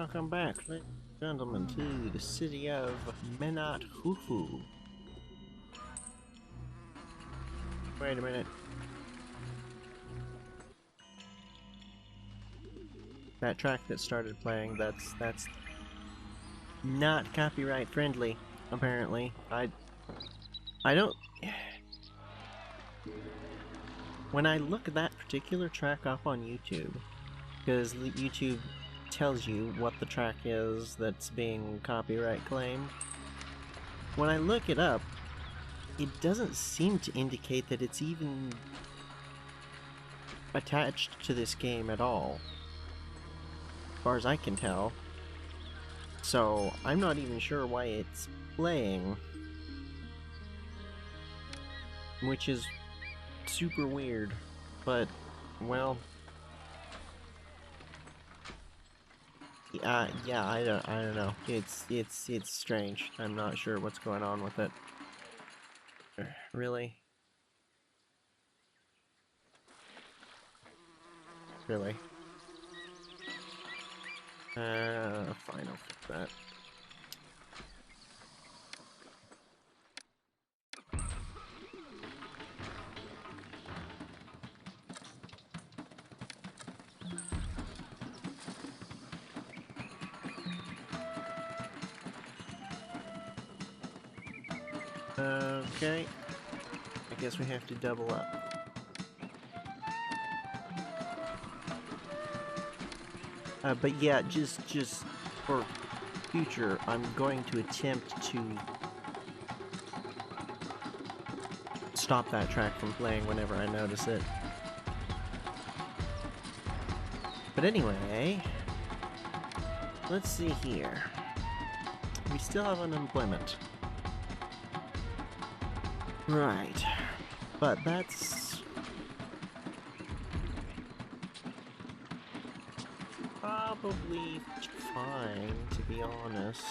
Welcome back, ladies and gentlemen, to the city of Menat Hufu. Wait a minute. That track that started playing, that's not copyright friendly, apparently. I don't... When I look that particular track up on YouTube, because YouTube tells you what the track is that's being copyright claimed, when I look it up, it doesn't seem to indicate that it's even attached to this game at all, as far as I can tell. So I'm not even sure why it's playing, which is super weird, but, well, yeah, I don't know. It's strange. I'm not sure what's going on with it. Really? Really? Fine, I'll fix that. Okay. I guess we have to double up. But yeah, just for future, I'm going to attempt to stop that track from playing whenever I notice it. But anyway, let's see here. We still have unemployment. Right. But that's probably fine, to be honest.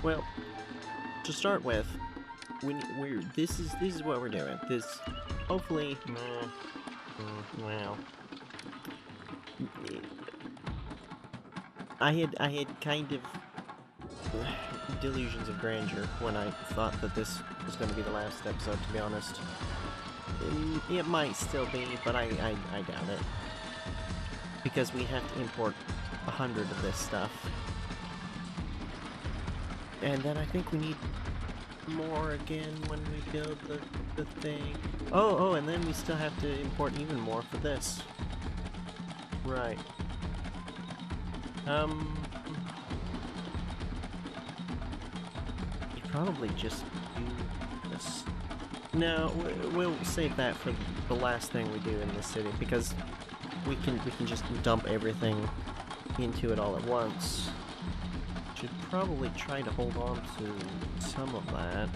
Well, to start with, this is what we're doing. This, hopefully, well, I had kind of delusions of grandeur when I thought that this was going to be the last episode, to be honest. It might still be, but I doubt it. Because we have to import 100 of this stuff. And then I think we need more again when we build the thing. Oh, and then we still have to import even more for this. Right. Probably just do this. No, we'll save that for the last thing we do in this city, because we can just dump everything into it all at once. Should probably try to hold on to some of that.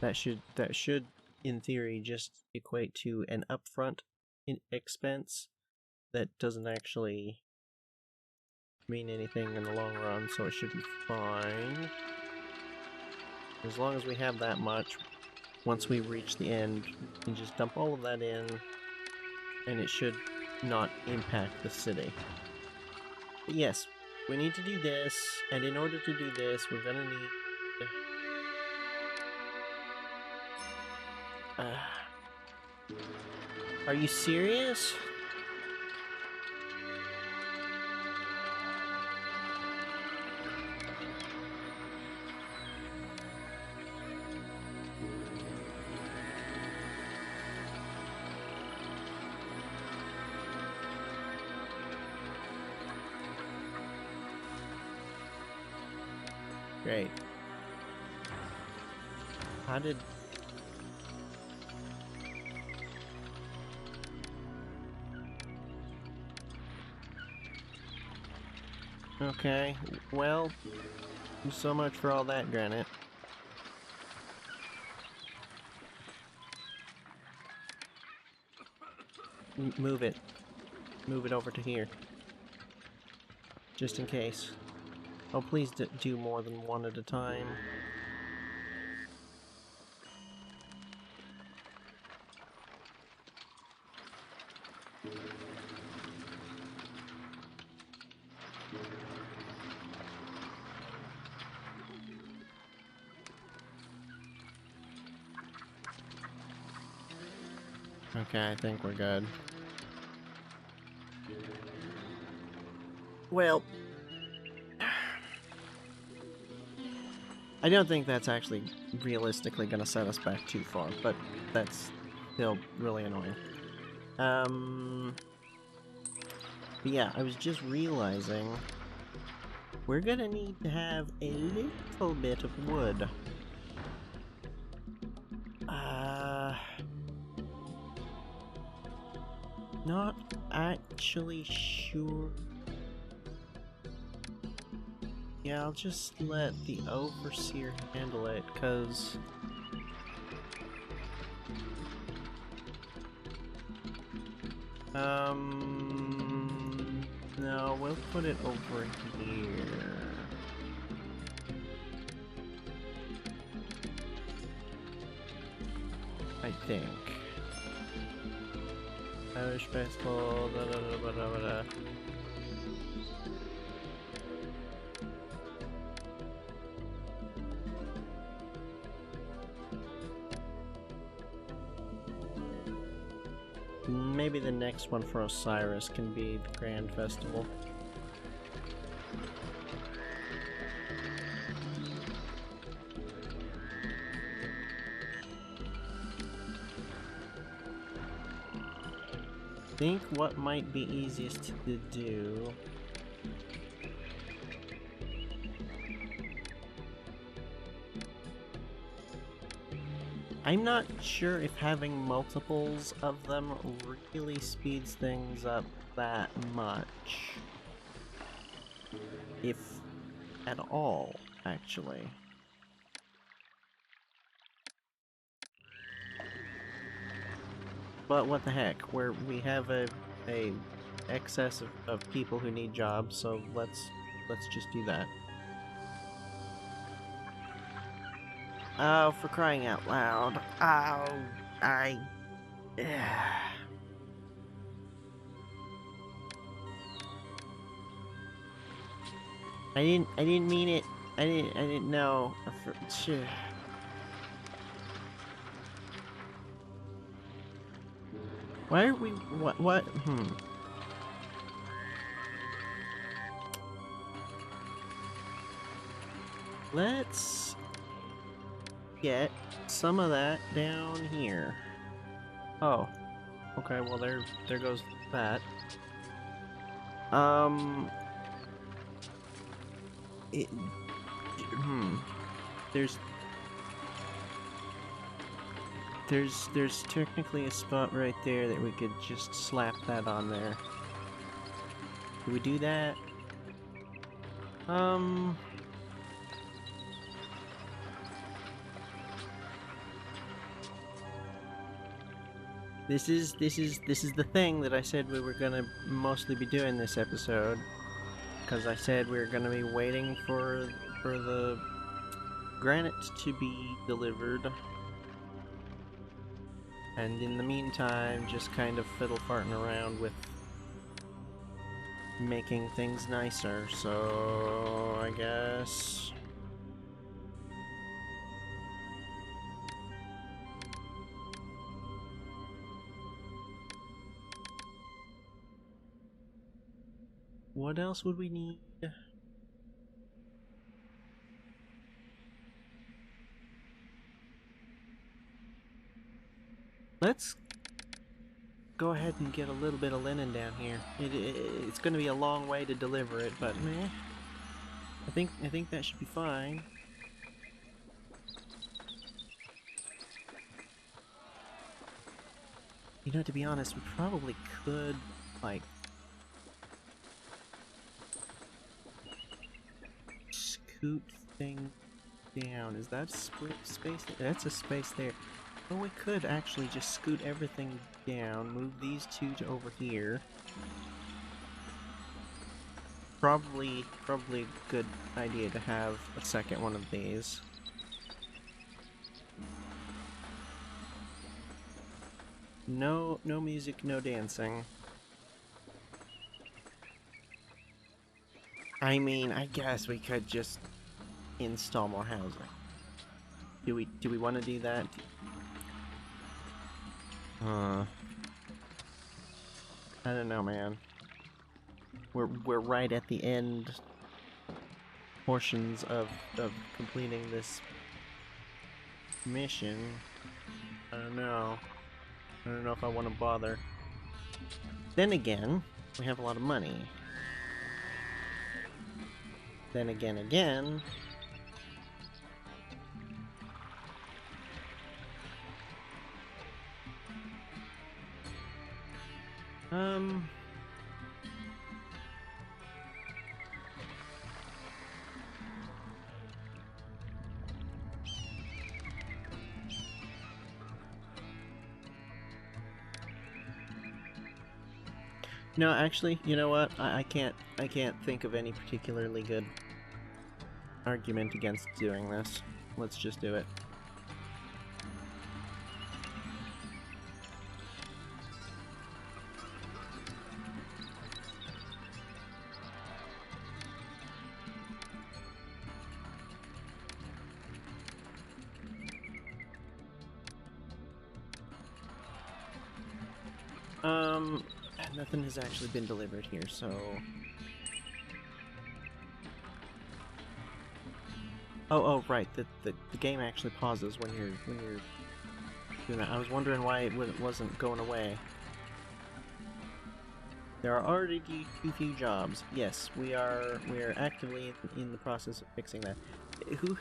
That should in theory just equate to an upfront expense that doesn't actually mean anything in the long run, so it should be fine. As long as we have that much, once we reach the end, we can just dump all of that in, and it should not impact the city. But yes, we need to do this, and in order to do this, we're gonna need... Are you serious? Great. How did... Okay, well, so much for all that granite. Move it. Move it over to here. Just in case. Oh, please do more than one at a time. Okay, I think we're good. Well, I don't think that's actually realistically gonna set us back too far, but that's still really annoying. But yeah, I was just realizing we're gonna need to have a little bit of wood. Not actually sure. Yeah, I'll just let the overseer handle it, cause no, we'll put it over here. I think. Irish baseball, da da da da da da. Maybe the next one for Osiris can be the Grand Festival. I think what might be easiest to do I'm not sure if having multiples of them really speeds things up that much. If at all, actually. But what the heck, we have a excess of people who need jobs, so let's just do that. Oh, for crying out loud. Oh, I didn't mean it. I didn't know. Why are we what Let's get some of that down here. Oh. Okay, well there goes that. It, There's technically a spot right there that we could just slap that on there. Do we do that? This is the thing that I said we were gonna mostly be doing this episode, because I said we were gonna be waiting for the granite to be delivered, and in the meantime just kind of fiddle farting around with making things nicer. So I guess what else would we need? Let's go ahead and get a little bit of linen down here. It's going to be a long way to deliver it, but meh. I think that should be fine. You know, to be honest, we probably could, like, scoot things down. Is that space? That's a space there. Well, we could actually just scoot everything down, move these two to over here. Probably a good idea to have a second one of these. No music, no dancing. I mean, I guess we could just install more housing. Do we want to do that? I don't know, man. We're right at the end portions of completing this mission. I don't know. I don't know if I want to bother. Then again, we have a lot of money. Then again... No, actually, you know what? I can't think of any particularly good argument against doing this. Let's just do it. Nothing has actually been delivered here, so... Oh, right. The game actually pauses when you're doing that. I was wondering why it wasn't going away. There are already too few jobs. Yes, we are actively in the process of fixing that. Who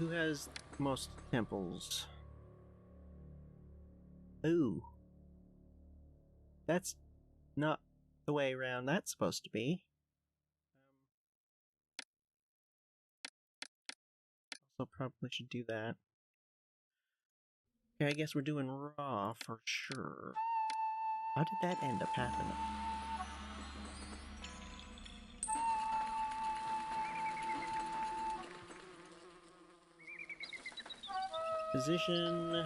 has most temples? Ooh. That's not the way around that's supposed to be. Also probably should do that. Okay, I guess we're doing raw for sure. How did that end up happening? Position...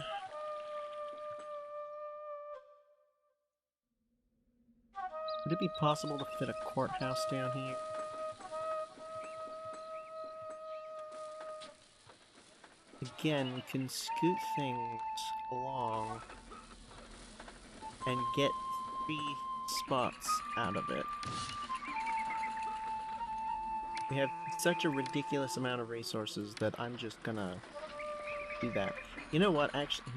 Would it be possible to fit a courthouse down here? Again, we can scoot things along and get 3 spots out of it. We have such a ridiculous amount of resources that I'm just gonna do that. You know what, actually...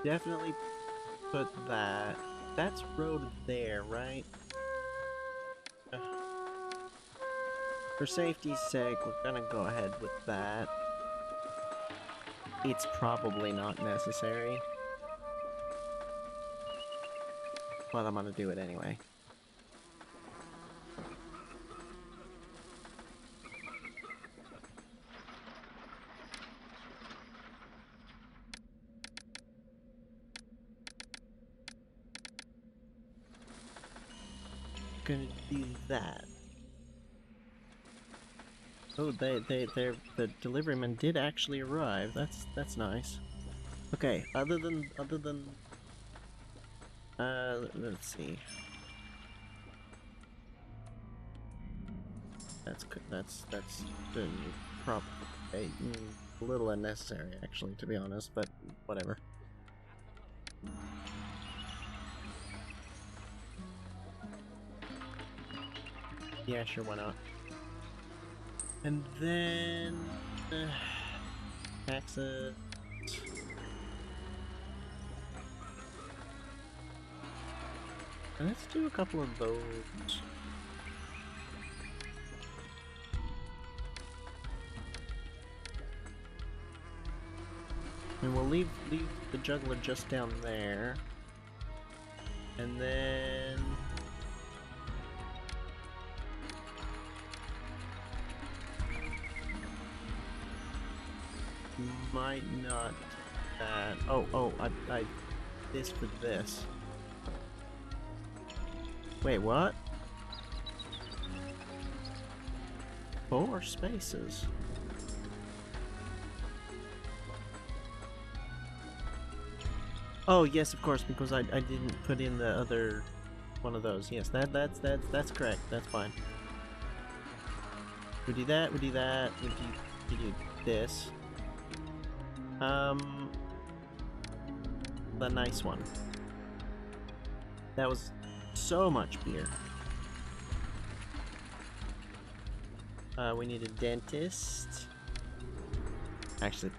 Definitely put that. That's road there, right? For safety's sake, we're gonna go ahead with that. It's probably not necessary, but I'm gonna do it anyway. Gonna do that. Oh, the deliveryman did actually arrive. That's nice. Okay, other than let's see. That's probably a little unnecessary, actually, to be honest, but whatever. Yeah, sure, why not? And then... taxes... Let's do a couple of those. And we'll leave the juggler just down there. And then... might not that. I this for this. Wait, what? 4 spaces. Oh yes, of course, because I didn't put in the other one of those. Yes, that's correct. That's fine. We do that. We do that. We do this. The nice one. That was so much beer. We need a dentist. Actually,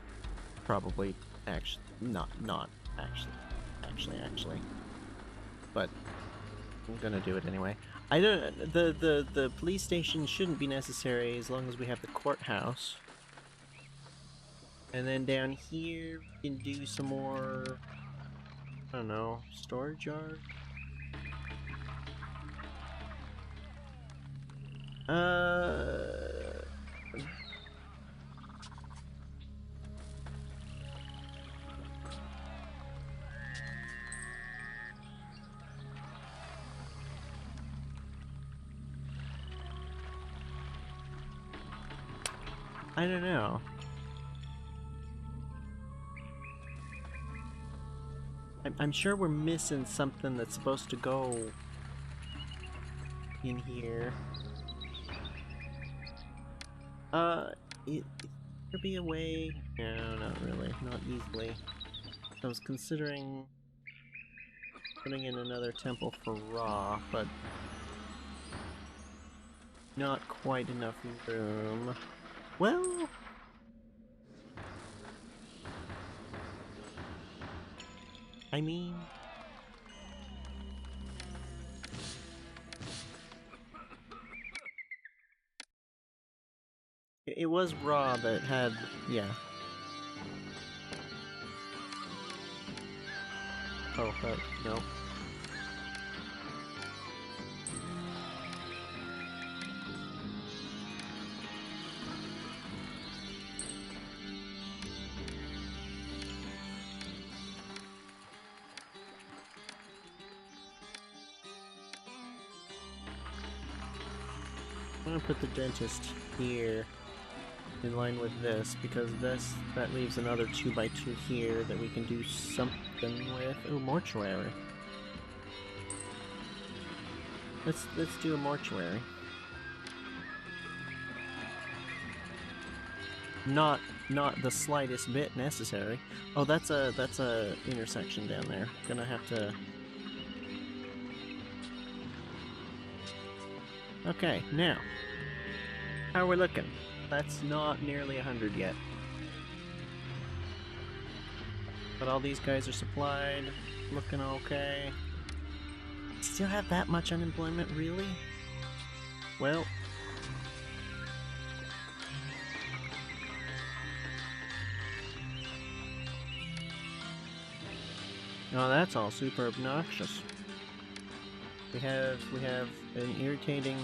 probably, actually, not actually. But I'm gonna do it anyway. I don't. The police station shouldn't be necessary as long as we have the courthouse. And then down here we can do some more. I don't know, storage yard. I don't know. I'm sure we're missing something that's supposed to go in here. There be a way? No, not really. Not easily. I was considering putting in another temple for Ra, but not quite enough room. Well... I mean... It was Ra that had... yeah. Oh, no. I'm gonna put the dentist here in line with this, because that leaves another 2x2 here that we can do something with. Oh, mortuary. Let's do a mortuary. Not the slightest bit necessary. Oh, that's a intersection down there. Gonna have to. Okay, now how are we looking? That's not nearly 100 yet. But all these guys are supplied. Looking okay. Still have that much unemployment, really? Well... oh, that's all super obnoxious. We have an irritating...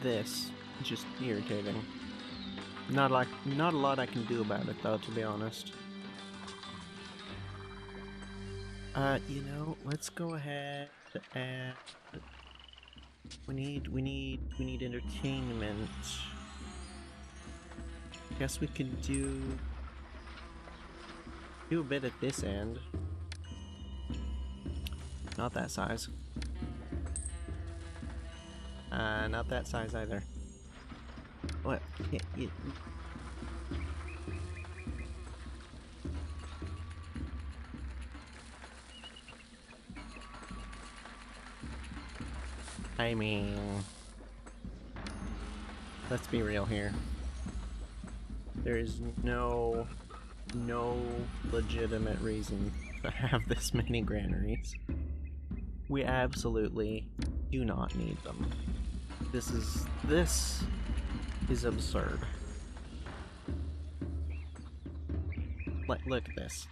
this. Just irritating. Not a lot I can do about it though, to be honest. You know, let's go ahead and we need entertainment. Guess we could do a bit at this end. Not that size. Not that size either. What? I mean... let's be real here. There is no legitimate reason to have this many granaries. We absolutely do not need them. This is absurd. Look at this.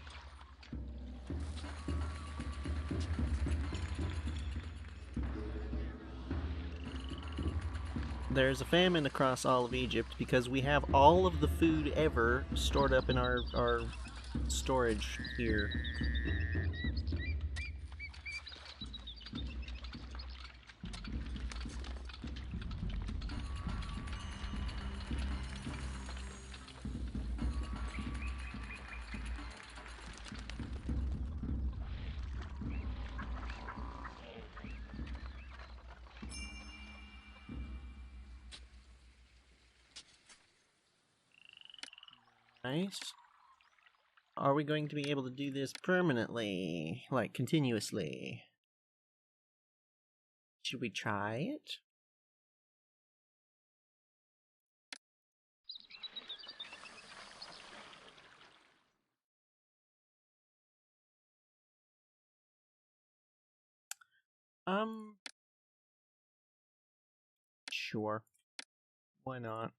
there's a famine across all of Egypt because we have all of the food ever stored up in our storage here. Nice. Are we going to be able to do this permanently? Like, continuously? Should we try it? Sure. Why not?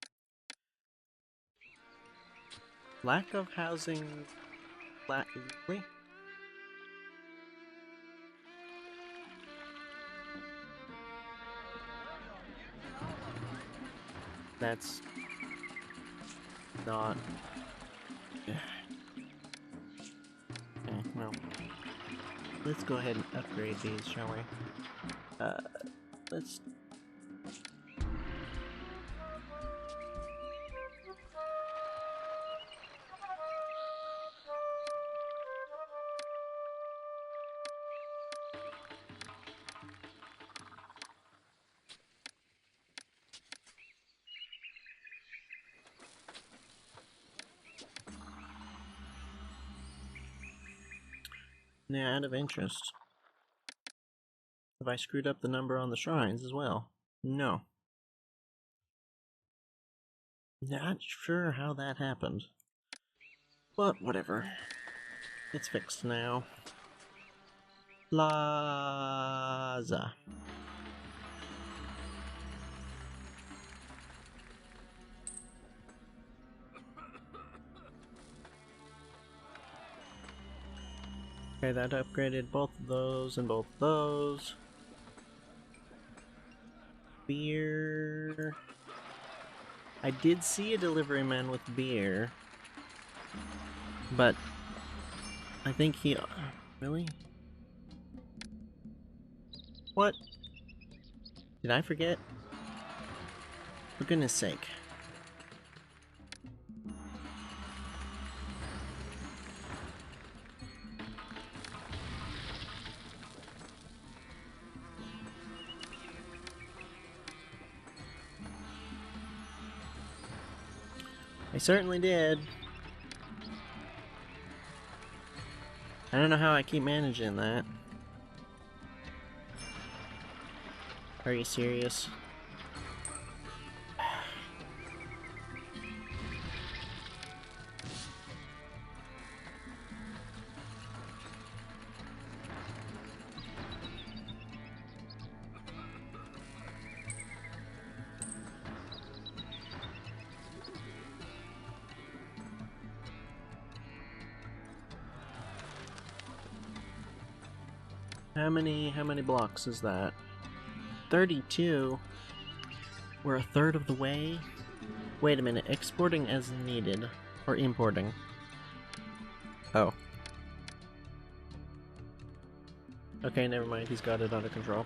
Lack of housing... Really? That's... not... Okay, well... Let's go ahead and upgrade these, shall we? Let's... Yeah, out of interest. Have I screwed up the number on the shrines as well? No. Not sure how that happened. But whatever. It's fixed now. Plaza. Okay, that upgraded both of those and both of those. Beer... I did see a delivery man with beer. But... I think he... Really? What? Did I forget? For goodness sake. I certainly did. I don't know how I keep managing that. Are you serious? How many blocks is that? 32? We're a third of the way? Wait a minute, exporting as needed. Or importing? Oh. Okay, never mind, he's got it under control.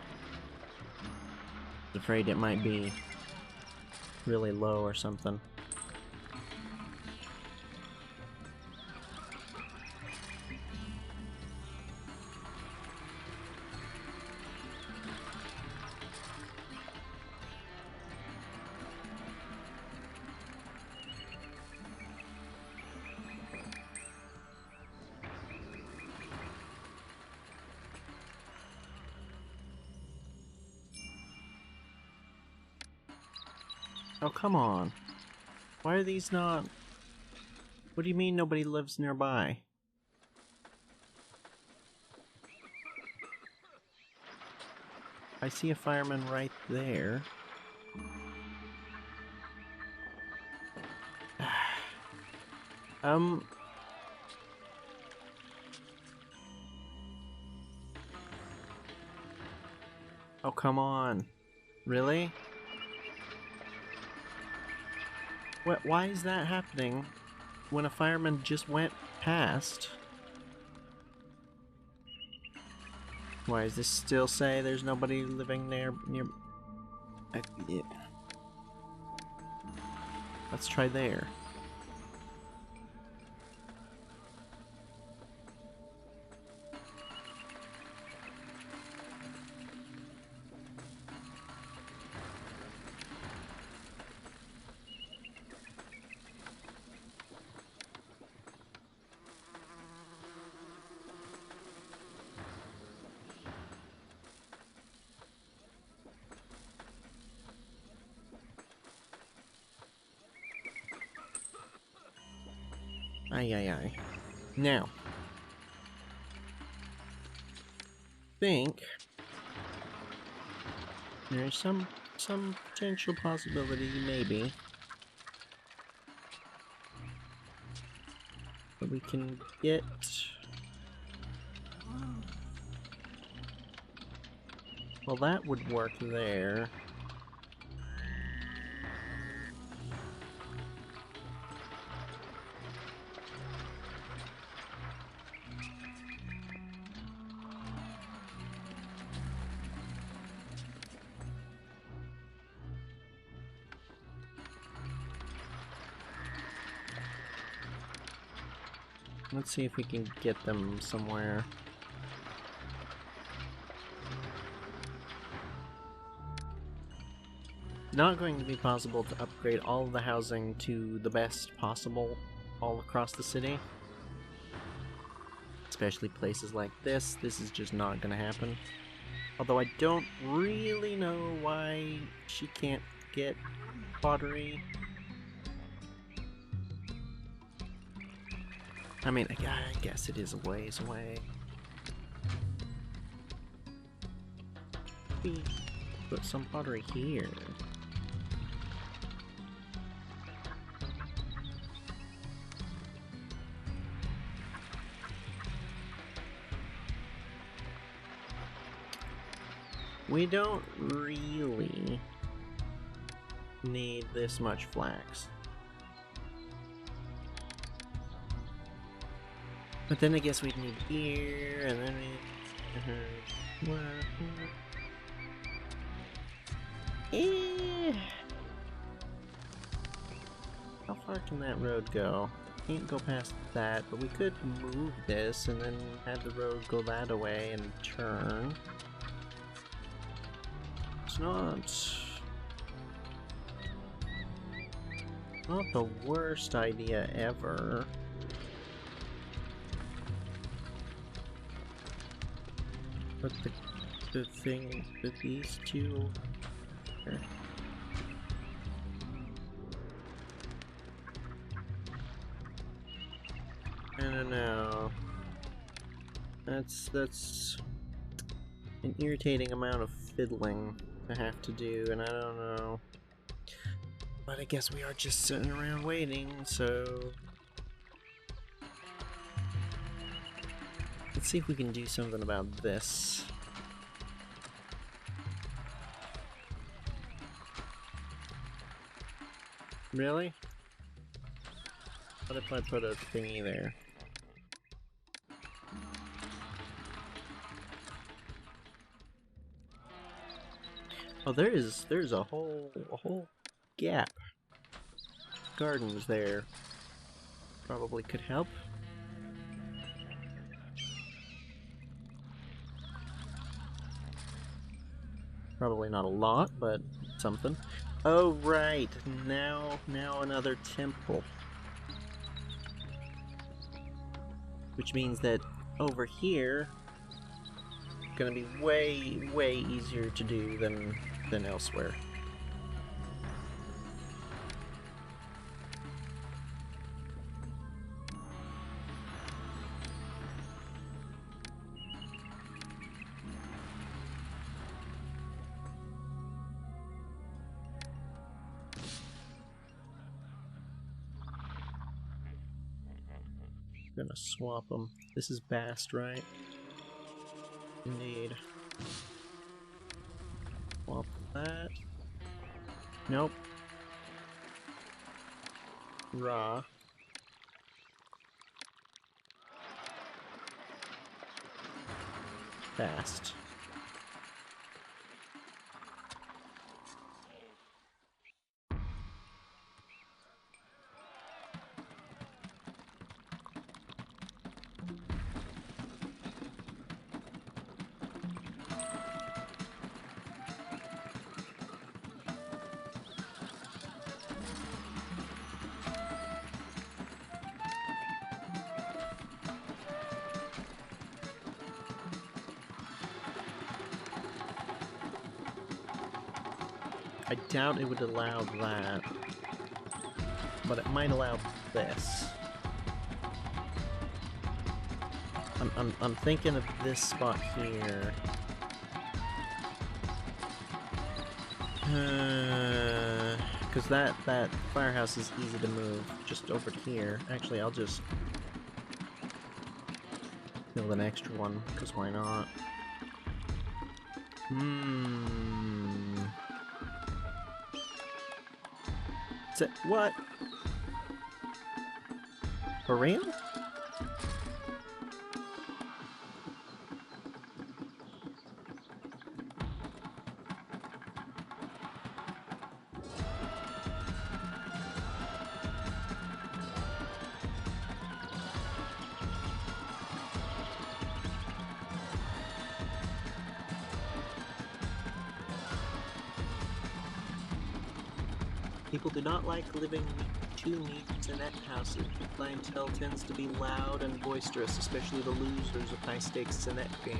I'm afraid it might be really low or something. Oh, come on. Why are these not... What do you mean nobody lives nearby? I see a fireman right there. Oh, come on. Really? What? Why is that happening when a fireman just went past? Why does this still say there's nobody living near? Yeah. Let's try there. Aye. Now, think there's some potential possibility, maybe, that we can get. Well, that would work there. Let's see if we can get them somewhere. Not going to be possible to upgrade all of the housing to the best possible all across the city. Especially places like this. This is just not going to happen. Although I don't really know why she can't get pottery. I mean, I guess it is a ways away. Maybe put some pottery here. We don't really need this much flax. But then I guess we'd need here, and then how far can that road go? Can't go past that, but we could move this and then have the road go that way and turn. It's not the worst idea ever. But the thing that these two are... I don't know. That's an irritating amount of fiddling to have to do, and I don't know. But I guess we are just sitting around waiting, so... Let's see if we can do something about this. Really? What if I put a thingy there? Oh, there's a whole gap. Gardens there. Probably could help. Probably not a lot, but something. Oh right, now another temple. Which means that over here gonna be way easier to do than elsewhere. Gonna swap them. This is Bast, right? Indeed. Swap that. Nope. raw. Fast. I doubt it would allow that, but it might allow this. I'm thinking of this spot here. Because that firehouse is easy to move just over here. Actually, I'll just build an extra one, because why not? What? For real? People do not like living too neat to net houses. The clientele tends to be loud and boisterous, especially the losers of high-stakes net game.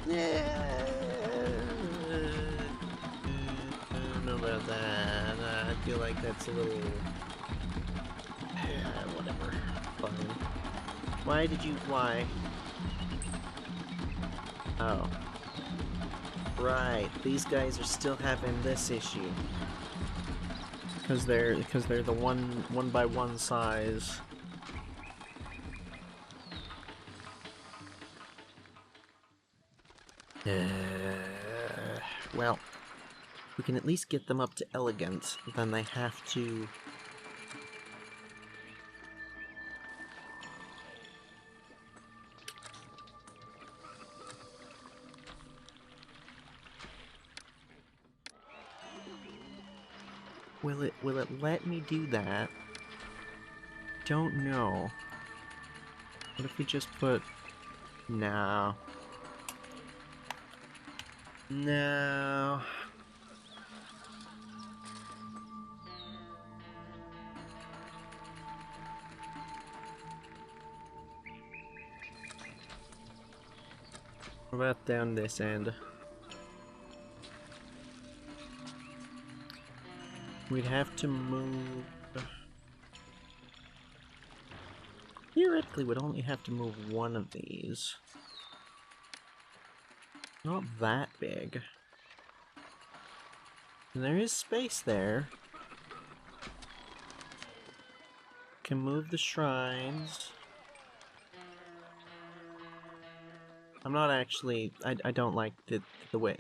Yeah. I don't know about that. I feel like that's a little... whatever. Fine. Why? Oh. Right, these guys are still having this issue. Because they're the one by one size. Well, we can at least get them up to elegant, then they have to... Will it let me do that? Don't know. What if we just put... No. No. What about down this end? We'd have to move... Theoretically, we'd only have to move one of these. Not that big. And there is space there. Can move the shrines. I'm not actually... I don't like the way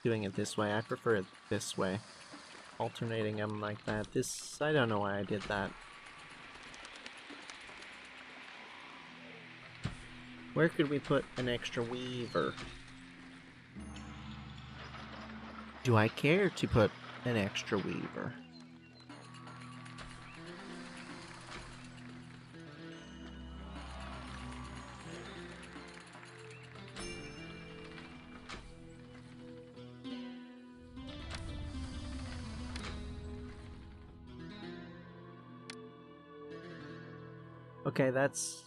doing it this way. I prefer it this way. Alternating them like that. I don't know why I did that. Where could we put an extra weaver? Do I care to put an extra weaver? Okay, that's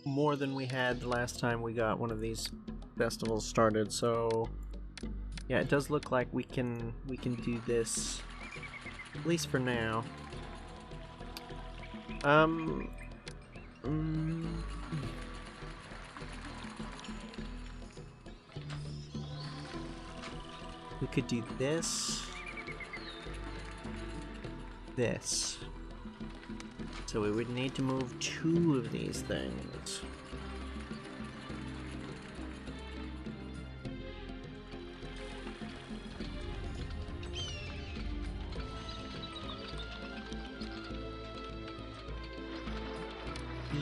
more than we had the last time we got one of these festivals started, so yeah, it does look like we can do this, at least for now. We could do this. So we would need to move 2 of these things.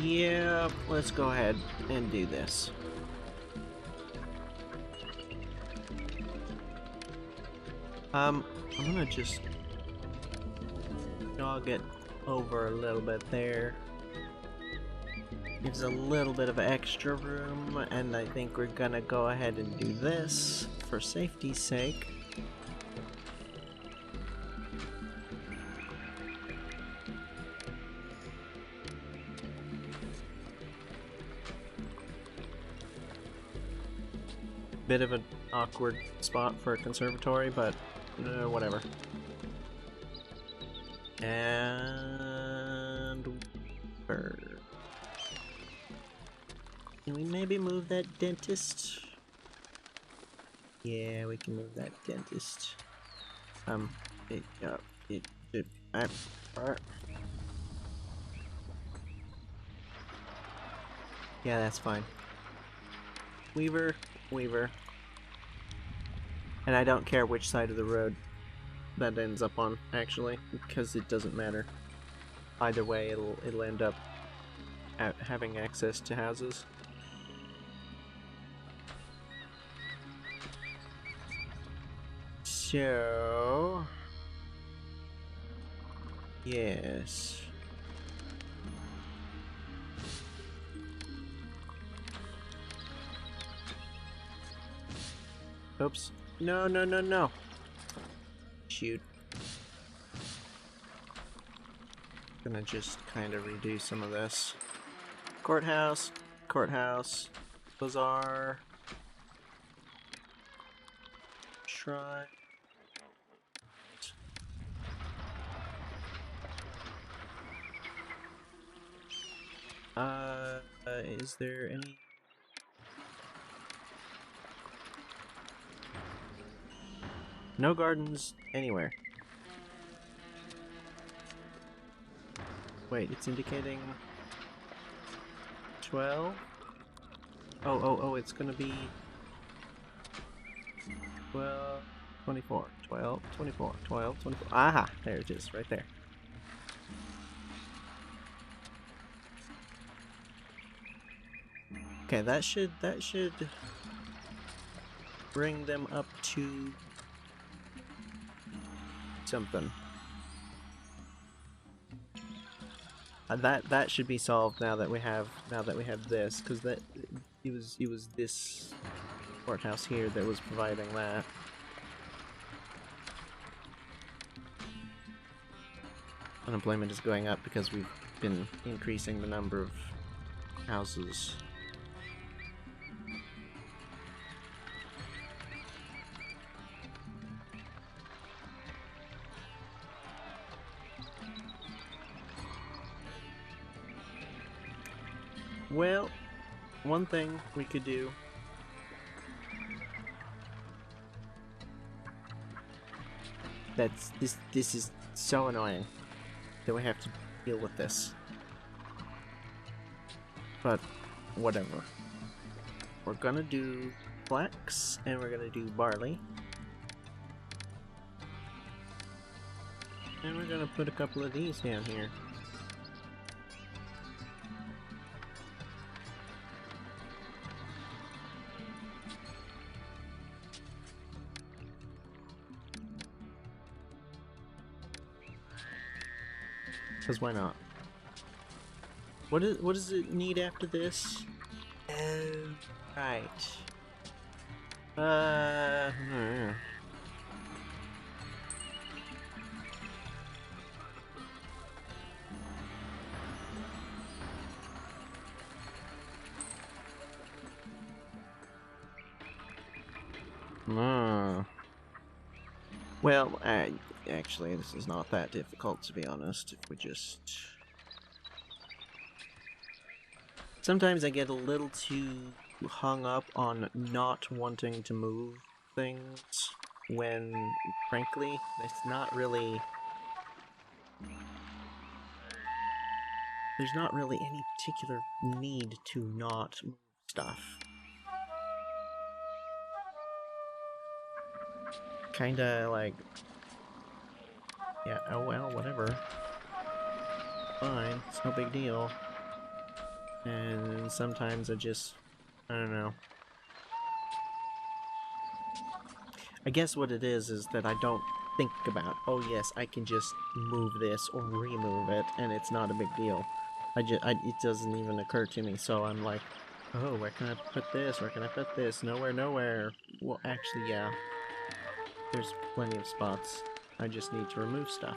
Yeah, let's go ahead and do this. I'm gonna just jog it over a little bit there. Gives a little bit of extra room, and I think we're gonna go ahead and do this for safety's sake. Bit of an awkward spot for a conservatory, but whatever. And bird. Can we maybe move that dentist? Yeah, we can move that dentist. Yeah, that's fine. Weaver, Weaver. And I don't care which side of the road that ends up on, actually, because it doesn't matter. Either way, it'll end up having access to houses. So... yes. Oops. No, no, no, no. Shoot. Gonna just kind of redo some of this. Courthouse, courthouse, bazaar, shrine. Is there any... no gardens anywhere. Wait, it's indicating 12? Oh, it's gonna be 12, 24, 12, 24, 12, 24. Aha! There it is, right there. Okay, that should bring them up to something. That should be solved now that we have this, because it was this courthouse here that was providing that. Unemployment is going up because we've been increasing the number of houses. Well, one thing we could do this is so annoying that we have to deal with this. But whatever. We're gonna do flax and we're gonna do barley. And we're gonna put a couple of these down here. Because why not? What does it need after this? Oh, right. Well, actually, this is not that difficult, to be honest. If we just... sometimes I get a little too hung up on not wanting to move things when, frankly, it's not really... there's not really any particular need to not move stuff. Kinda like... yeah, oh well, whatever. Fine, it's no big deal. And sometimes I don't know. I guess what it is that I don't think about, oh yes, I can just move this or remove it, and it's not a big deal. It doesn't even occur to me, so I'm like, oh, where can I put this? Where can I put this? Nowhere, nowhere. Well, actually, yeah. There's plenty of spots. I just need to remove stuff.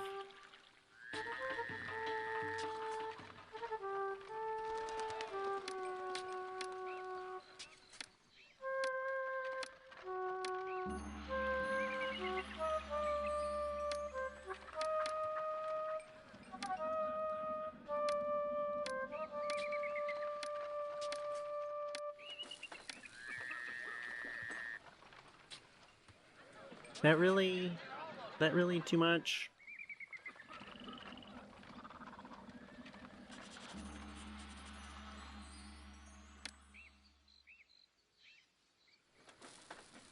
That really too much?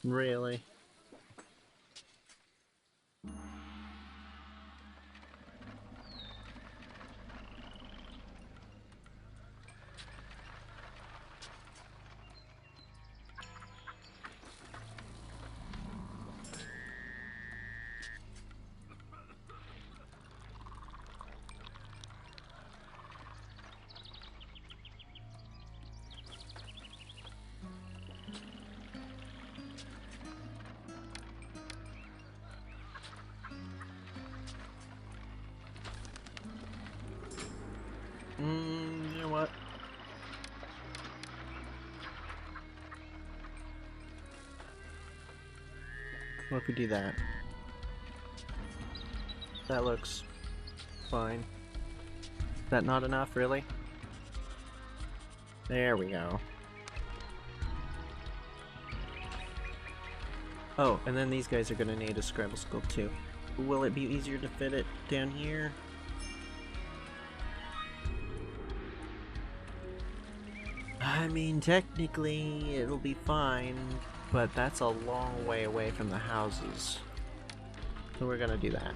Really? You know what? What if we do that? That looks fine. Is that not enough, really? There we go. Oh, and then these guys are gonna need a scramble skull too. Will it be easier to fit it down here? I mean, technically it'll be fine, but that's a long way away from the houses. So we're gonna do that.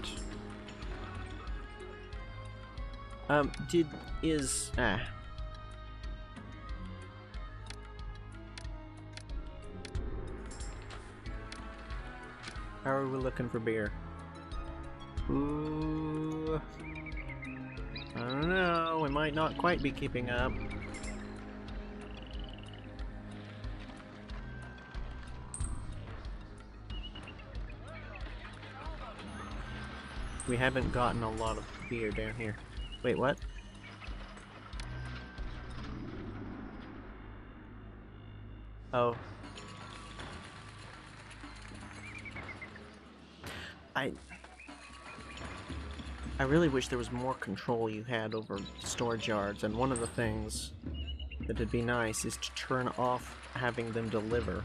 How are we looking for beer? Ooh, I don't know, we might not quite be keeping up. We haven't gotten a lot of beer down here. Wait, what? Oh. I really wish there was more control you had over storage yards, and one of the things that'd be nice is to turn off having them deliver.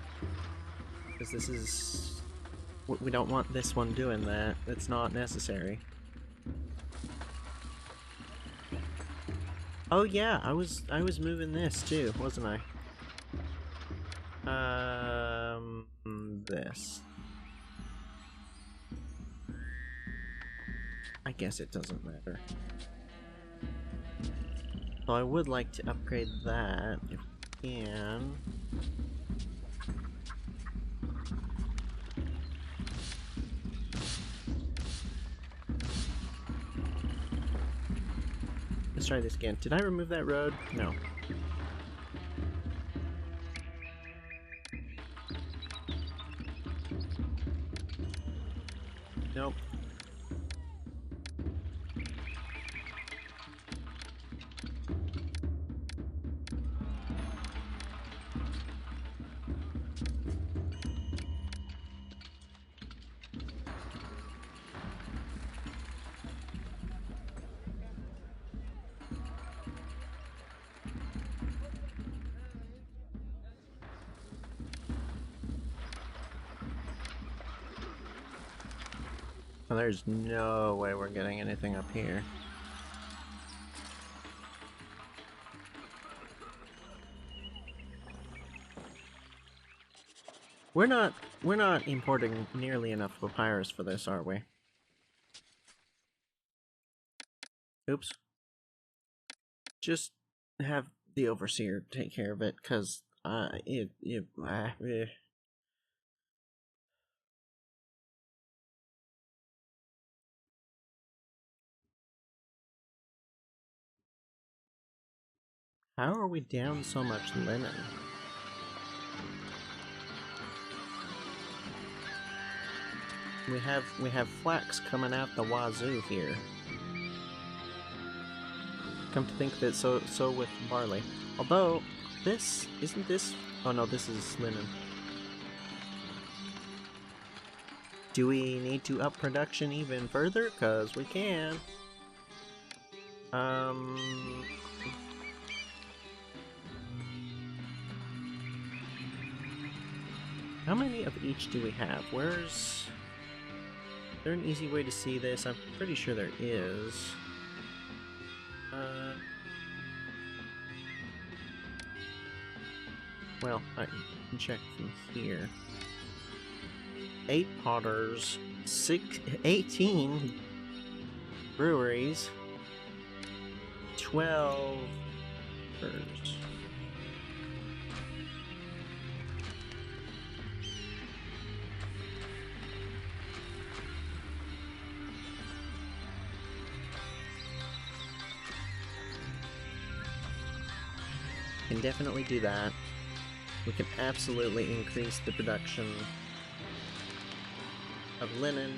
Because this is... we don't want this one doing that. It's not necessary. Oh yeah, I was moving this too, wasn't I? This. I guess it doesn't matter. So I would like to upgrade that if we can. Let's try this again. Did I remove that road? No. Nope. Well, there's no way we're getting anything up here. We're not importing nearly enough papyrus for this, are we? Oops. Just have the overseer take care of it, because How are we down so much linen? We have flax coming out the wazoo here. Come to think that so with barley. Although isn't this? Oh no, this is linen. Do we need to up production even further? Cause we can. How many of each do we have? Is there an easy way to see this? I'm pretty sure there is. Well, I can check from here. 8 potters, 18 breweries, 12 birds. Can definitely do that. We can absolutely increase the production of linen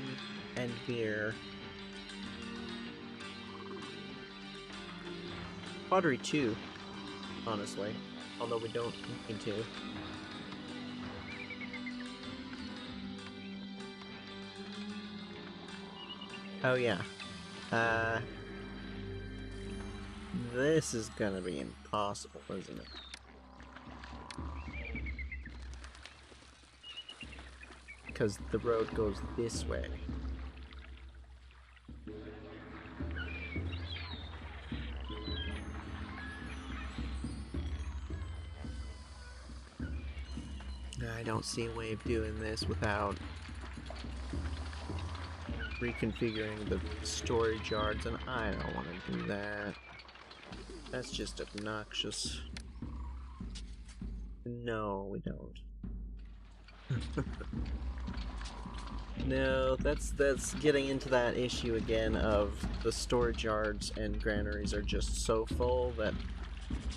and beer. Pottery too, honestly, although we don't need to. Oh yeah. This is gonna be impossible, isn't it? Because the road goes this way. I don't see a way of doing this without reconfiguring the storage yards, and I don't want to do that. That's just obnoxious. No, we don't. No, that's getting into that issue again of the storage yards and granaries are just so full that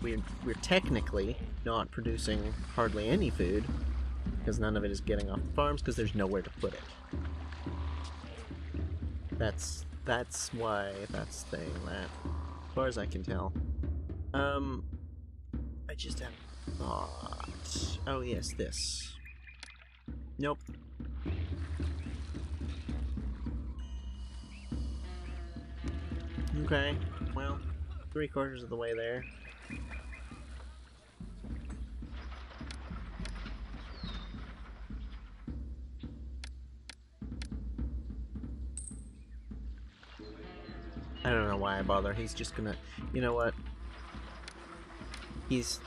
we're technically not producing hardly any food because none of it is getting off the farms because there's nowhere to put it. That's why that's saying that, as far as I can tell. I just have a thought. Oh yes, this. Nope. Okay, well, 3/4 of the way there. I don't know why I bother. He's just gonna, you know what? He's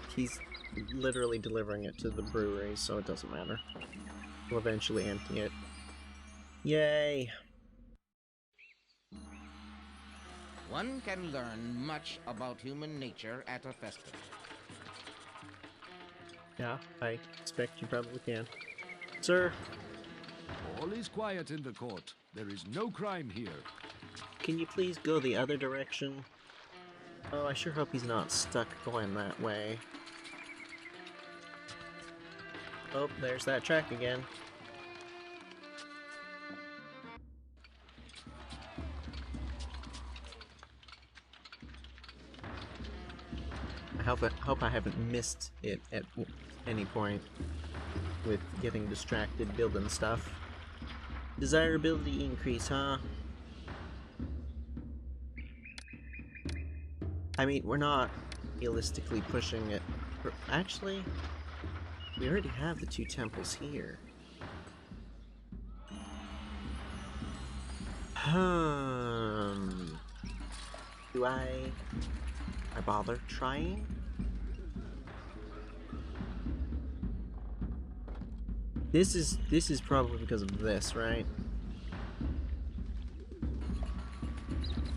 literally delivering it to the brewery, so it doesn't matter. We'll eventually empty it. Yay! One can learn much about human nature at a festival. Yeah, I expect you probably can. Sir? All is quiet in the court. There is no crime here. Can you please go the other direction? Oh, I sure hope he's not stuck going that way. Oh, there's that track again. I hope I haven't missed it at any point with getting distracted building stuff. Desirability increase, huh? I mean, we're not realistically pushing it. Actually, we already have the 2 temples here. Do I bother trying? This is probably because of this, right?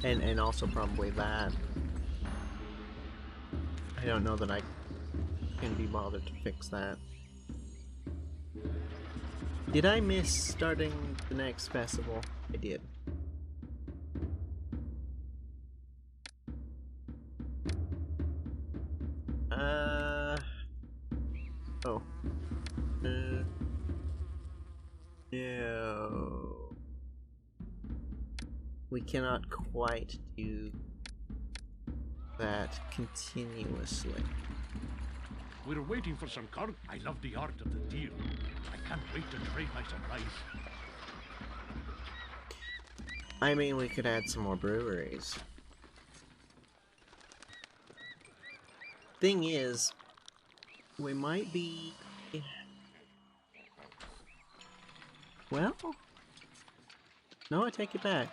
And also probably that. I don't know that I can be bothered to fix that. Did I miss starting the next festival? I did. Oh. No. We cannot quite do that continuously. We're waiting for some cargo. I love the art of the deal. I can't wait to trade my supplies. I mean, we could add some more breweries. Thing is, we might be... Well... No, I take it back.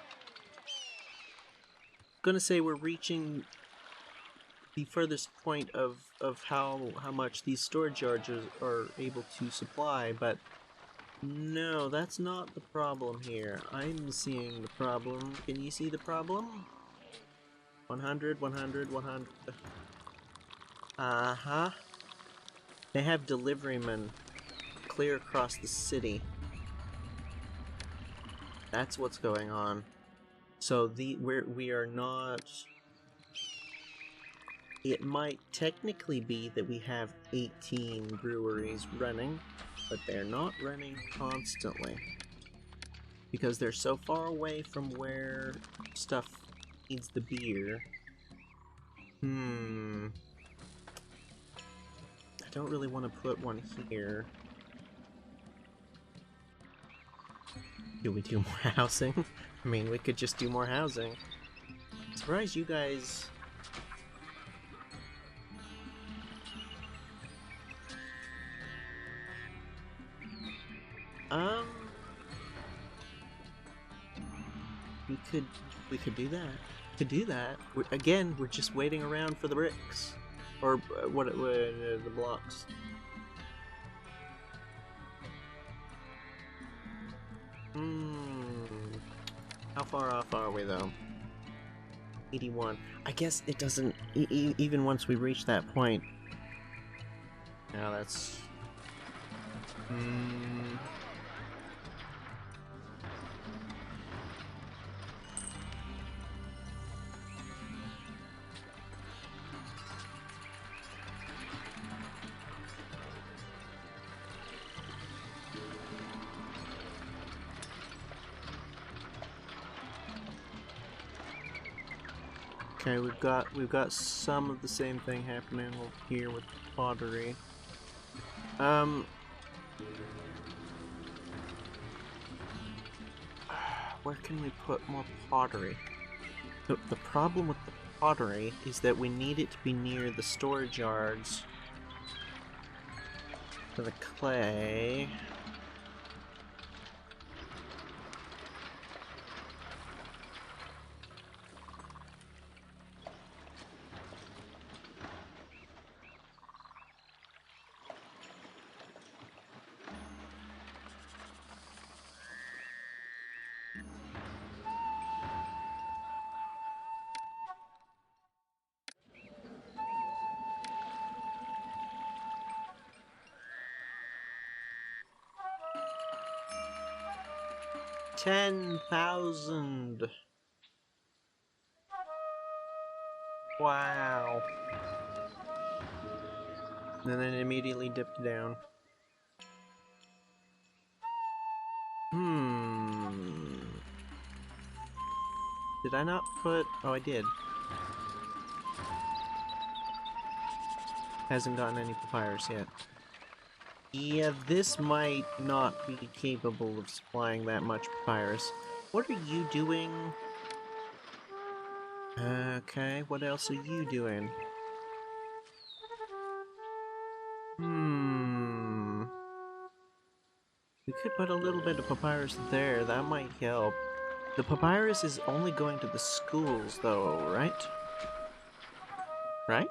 Gonna say we're reaching the furthest point of how much these storage yards are able to supply, but no, that's not the problem here. I'm seeing the problem. Can you see the problem? 100, 100, 100. Uh-huh. They have deliverymen clear across the city. That's what's going on. So we are not... It might technically be that we have 18 breweries running, but they're not running constantly. Because they're so far away from where stuff needs the beer. I don't really want to put one here. Do we do more housing? I mean, we could just do more housing. I'm surprised you guys... We could do that. Could do that. Again, we're just waiting around for the bricks. Or the blocks. How far off are we though? 81. I guess it doesn't... even once we reach that point... Now that's... Okay, we've got some of the same thing happening here with pottery. Where can we put more pottery? The problem with the pottery is that we need it to be near the storage yards for the clay. $10,000. Wow. And then it immediately dipped down. Did I not put... Oh, I did. Hasn't gotten any papyrus yet. Yeah, this might not be capable of supplying that much papyrus. What are you doing? Okay, what else are you doing? We could put a little bit of papyrus there, that might help. The papyrus is only going to the schools, though, right? Right?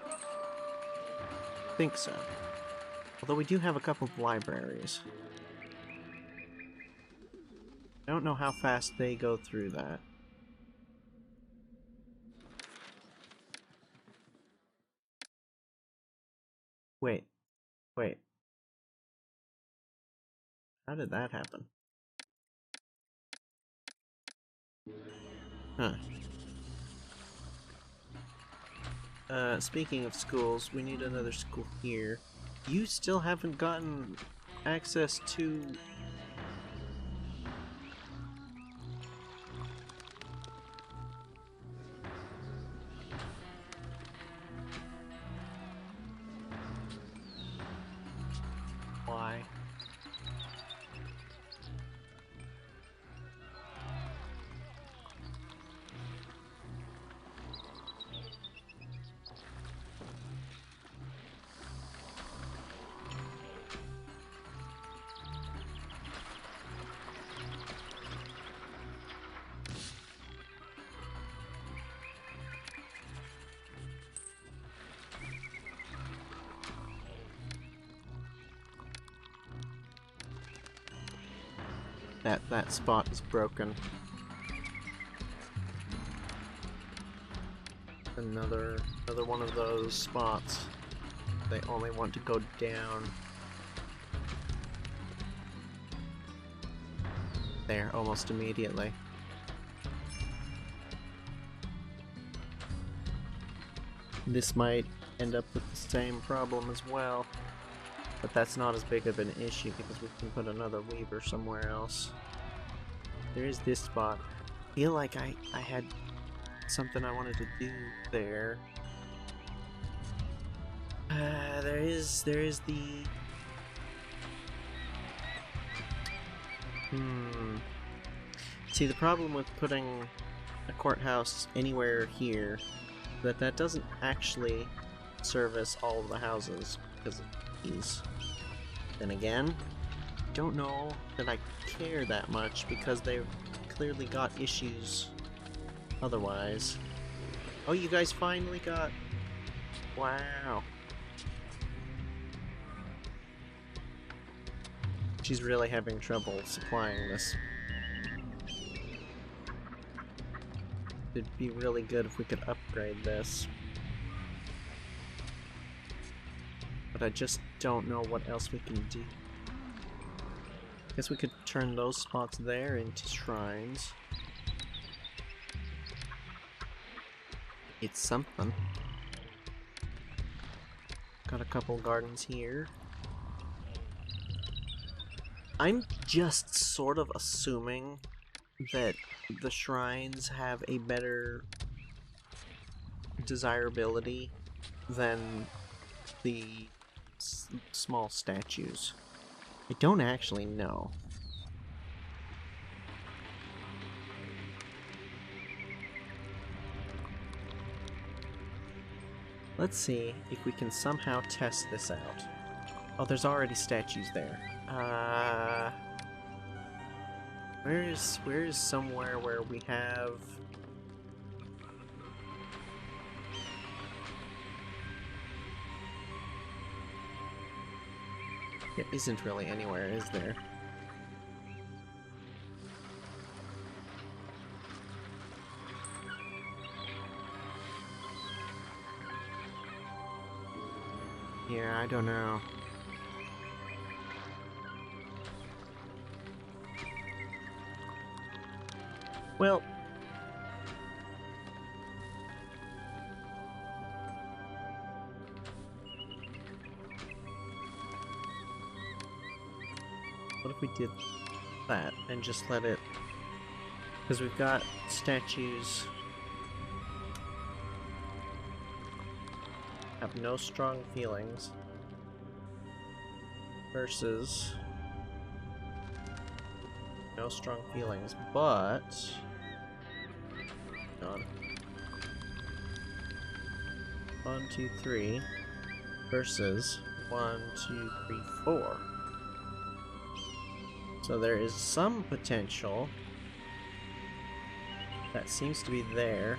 I think so. Although we do have a couple of libraries. I don't know how fast they go through that. Wait. Wait. How did that happen? Huh. Speaking of schools, we need another school here. You still haven't gotten access to... Why? That spot is broken. Another one of those spots. They only want to go down. There, almost immediately. This might end up with the same problem as well. But that's not as big of an issue because we can put another weaver somewhere else. There is this spot. I feel like I had something I wanted to do there. There is the... See, the problem with putting a courthouse anywhere here, that doesn't actually service all of the houses because of these. Then again, I don't know that I care that much because they've clearly got issues otherwise. Oh, you guys finally got... Wow. She's really having trouble supplying this. It'd be really good if we could upgrade this. But I just don't know what else we can do. Guess we could turn those spots there into shrines. It's something. Got a couple gardens here. I'm just sort of assuming that the shrines have a better desirability than the small statues. I don't actually know. Let's see if we can somehow test this out. Oh, there's already statues there. Where is somewhere where we have... It isn't really anywhere, is there? Yeah, I don't know. Well... What if we did that and just let it... Because we've got statues... have no strong feelings versus no strong feelings, but on 1, 2, 3 versus 1, 2, 3, 4. So there is some potential. That seems to be there.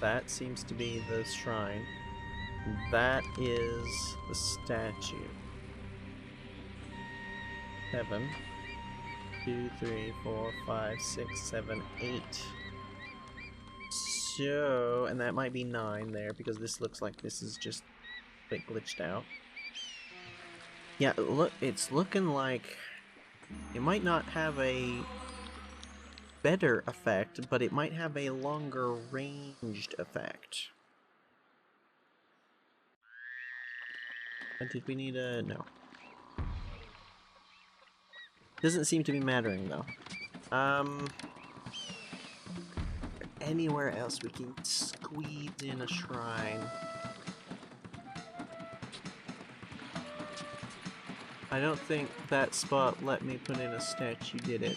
That seems to be the shrine. That is the statue. 7, 2, 3, 4, 5, 6, 7, 8. So, and that might be 9 there because this looks like this is just a bit glitched out. Yeah, look, it's looking like it might not have a better effect, but it might have a longer ranged effect. Did we need a... no. Doesn't seem to be mattering, though. Anywhere else we can squeeze in a shrine. I don't think that spot let me put in a statue, did it?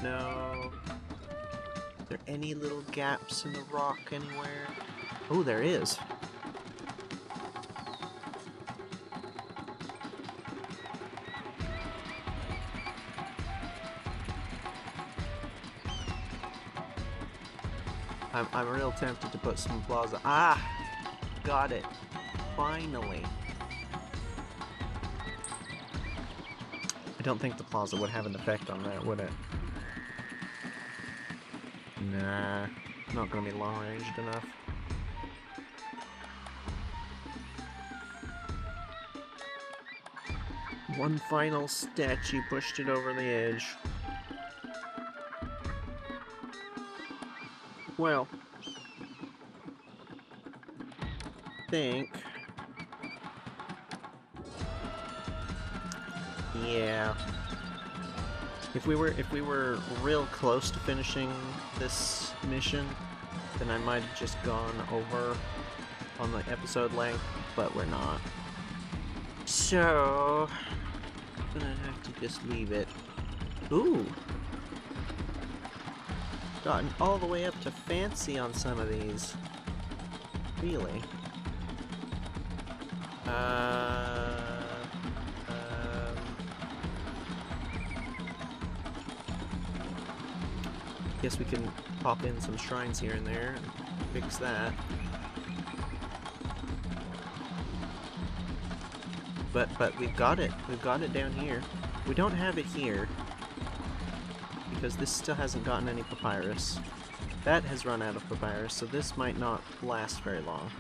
No. Are there any little gaps in the rock anywhere? Oh, there is. I'm real tempted to put some plaza. Ah! Got it. Finally. I don't think the plaza would have an effect on that, would it? Nah. Not gonna be long-ranged enough. One final statue pushed it over the edge. Well, think. Yeah. If we were real close to finishing this mission, then I might have just gone over on the episode length, but we're not. So I'm gonna have to just leave it. Ooh. Gotten all the way up to fancy on some of these. Really? Guess we can pop in some shrines here and there and fix that. But we've got it. We've got it down here. We don't have it here because this still hasn't gotten any papyrus. That has run out of papyrus, so this might not last very long.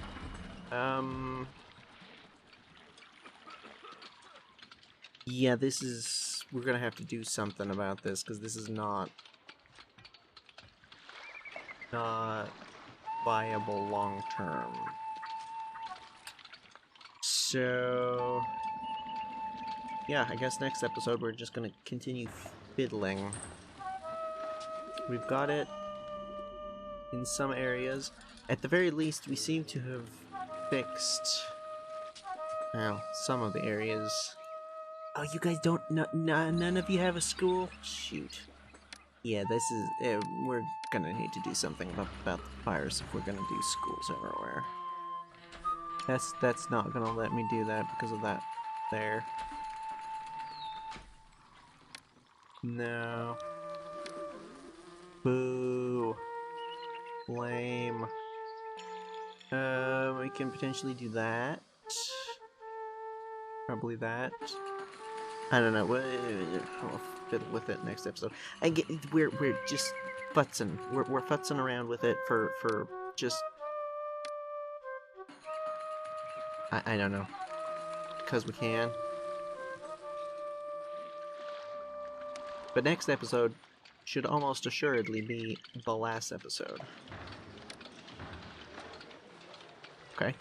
Yeah, this is... we're gonna have to do something about this, because this is not viable long-term. So... yeah, I guess next episode we're just gonna continue fiddling. We've got it in some areas. At the very least, we seem to have fixed... well, some of the areas. Oh, you guys don't... none of you have a school? Shoot. Yeah, this is... we're gonna need to do something about the virus if we're gonna do schools everywhere. That's not gonna let me do that because of that there. No. Boo. Lame. We can potentially do that. Probably that. I don't know. We'll fiddle with it next episode. We're just futzing. We're futzing around with it for just... I don't know. Because we can. But next episode should almost assuredly be the last episode. Okay.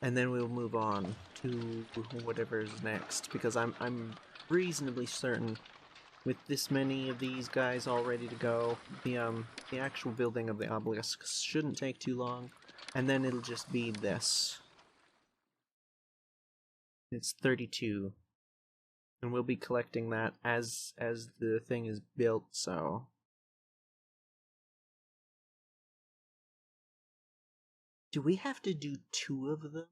And then we'll move on to whatever's next, because I'm reasonably certain with this many of these guys all ready to go, the actual building of the obelisk shouldn't take too long, and then it'll just be this. It's 32. And we'll be collecting that as the thing is built, so... do we have to do 2 of them?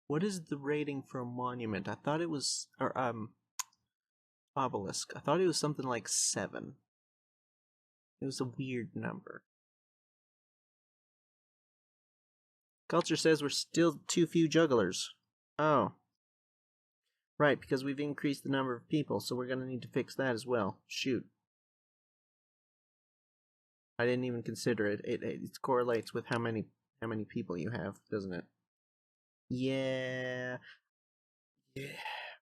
What is the rating for a monument? I thought it was... or, obelisk. I thought it was something like 7. It was a weird number. Culture says we're still too few jugglers. Oh. Right, because we've increased the number of people, so we're gonna need to fix that as well. Shoot. I didn't even consider it. It correlates with how many people you have, doesn't it? Yeah. Yeah.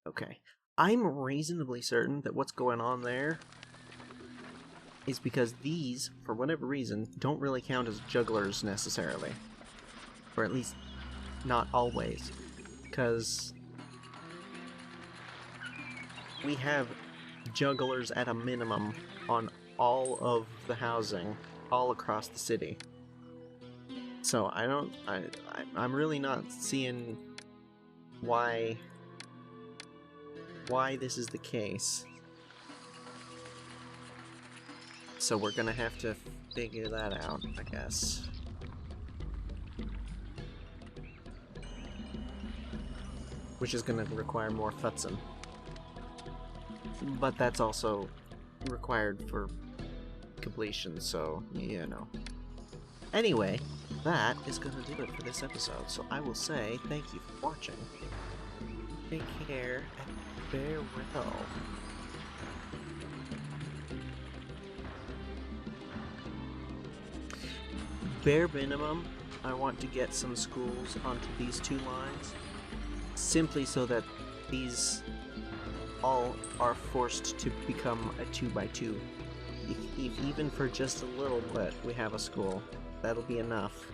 Okay. I'm reasonably certain that what's going on there is because these, for whatever reason, don't really count as jugglers necessarily. Or at least not always. Because we have jugglers at a minimum on all of the housing all across the city. So I'm really not seeing why this is the case. So we're gonna have to figure that out, I guess. Which is gonna require more futzing. But that's also required for completion, so, you know. Anyway, that is gonna do it for this episode, so I will say thank you for watching. Take care, and farewell. Bare minimum, I want to get some schools onto these 2 lines, simply so that these all are forced to become a 2x2. If even for just a little bit we have a school, that'll be enough.